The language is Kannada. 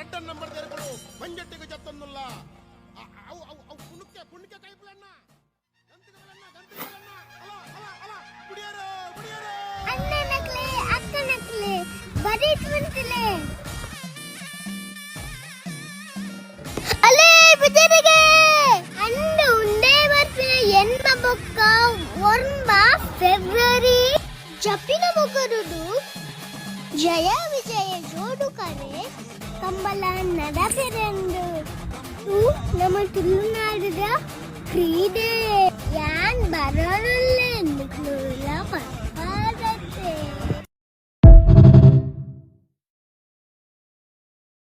రెడ్ నంబర్ తెరుకుడు మంజెట్టికి చెప్తున్నుల్ల పుణ్యకే కైపులన్నా గంతిగలన్నా అలా కుడియారో ಅಣ್ಣ ನಕ್ಲೆ ಅಕ್ಕ ನಕ್ಲೆ ಬರೀಟ್ವಂತಲೆ ಅಲೇ ಬಿಜರಿಗೆ ಅಂದು ಉಂಡೆ ಬರ್ತಿನ ಎನ್ಮ ಬೊಕ್ಕ ಒರ್ಮ ಫೆಬ್ರವರಿ ಜಪಿನ ಮೊಗರುಡು ಜಯ ವಿಜಯ ಜೋಡು ಕರೆ ಕಂಬಲ ನಡಪೆರಂದು ನಮ್ಮ ತುಳುನಾಡಿದ ಕ್ರೀಡೆ ಯಾನ್ ಬರೋಲ್ಲ ಎಂದು